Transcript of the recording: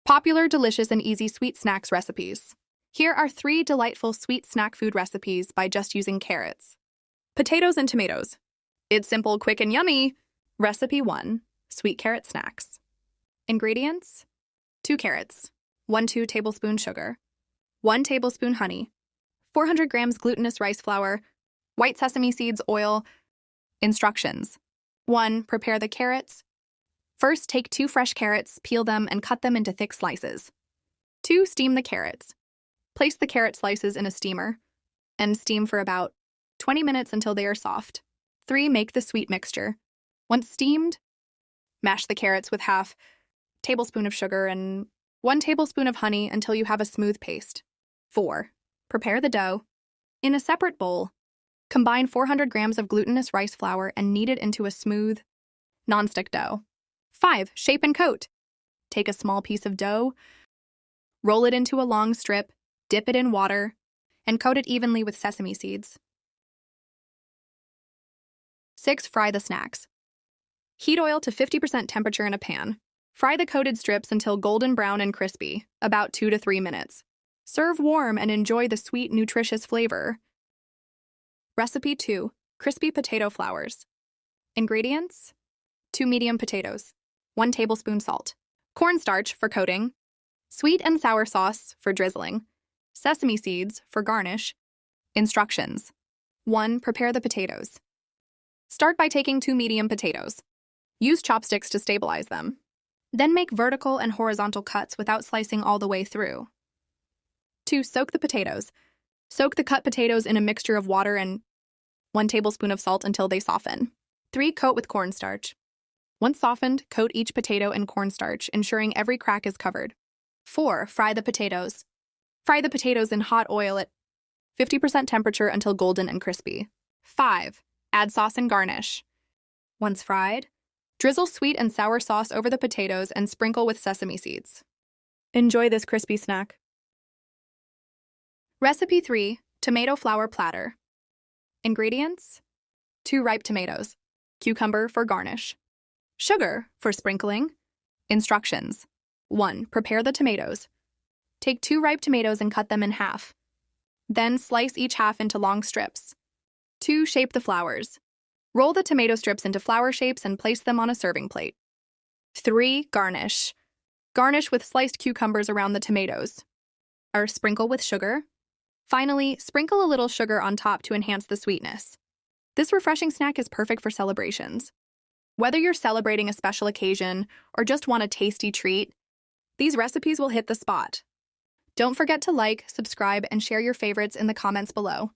Popular, delicious, and easy sweet snacks recipes. Here are 3 delightful sweet snack food recipes by just using carrots. Potatoes and tomatoes. It's simple, quick, and yummy. Recipe 1. Sweet carrot snacks. Ingredients: 2 carrots, 1/2 tablespoon sugar, 1 tablespoon honey, 400 grams glutinous rice flour, white sesame seeds oil. Instructions: 1. Prepare the carrots. First, take 2 fresh carrots, peel them, and cut them into thick slices. 2. Steam the carrots. Place the carrot slices in a steamer and steam for about 20 minutes until they are soft. 3. Make the sweet mixture. Once steamed, mash the carrots with half tablespoon of sugar and 1 tablespoon of honey until you have a smooth paste. 4. Prepare the dough. In a separate bowl, combine 400 grams of glutinous rice flour and knead it into a smooth, nonstick dough. 5. Shape and coat. Take a small piece of dough, roll it into a long strip, dip it in water, and coat it evenly with sesame seeds. 6. Fry the snacks. Heat oil to 50% temperature in a pan. Fry the coated strips until golden brown and crispy, about 2 to 3 minutes. Serve warm and enjoy the sweet, nutritious flavor. Recipe 2. Crispy potato flowers. Ingredients: 2 medium potatoes, 1 tablespoon salt, cornstarch for coating, sweet and sour sauce for drizzling, sesame seeds for garnish. Instructions: 1. Prepare the potatoes. Start by taking 2 medium potatoes. Use chopsticks to stabilize them. Then make vertical and horizontal cuts without slicing all the way through. 2. Soak the potatoes. Soak the cut potatoes in a mixture of water and 1 tablespoon of salt until they soften. 3. Coat with cornstarch. Once softened, coat each potato in cornstarch, ensuring every crack is covered. 4. Fry the potatoes. Fry the potatoes in hot oil at 50% temperature until golden and crispy. 5. Add sauce and garnish. Once fried, drizzle sweet and sour sauce over the potatoes and sprinkle with sesame seeds. Enjoy this crispy snack. Recipe 3. Tomato flour platter. Ingredients: 2 ripe tomatoes, cucumber for garnish, sugar for sprinkling. Instructions: 1. Prepare the tomatoes. Take 2 ripe tomatoes and cut them in half. Then slice each half into long strips. 2. Shape the flowers. Roll the tomato strips into flower shapes and place them on a serving plate. 3. Garnish. Garnish with sliced cucumbers around the tomatoes. Or sprinkle with sugar. Finally, sprinkle a little sugar on top to enhance the sweetness. This refreshing snack is perfect for celebrations. Whether you're celebrating a special occasion or just want a tasty treat, these recipes will hit the spot. Don't forget to like, subscribe, and share your favorites in the comments below.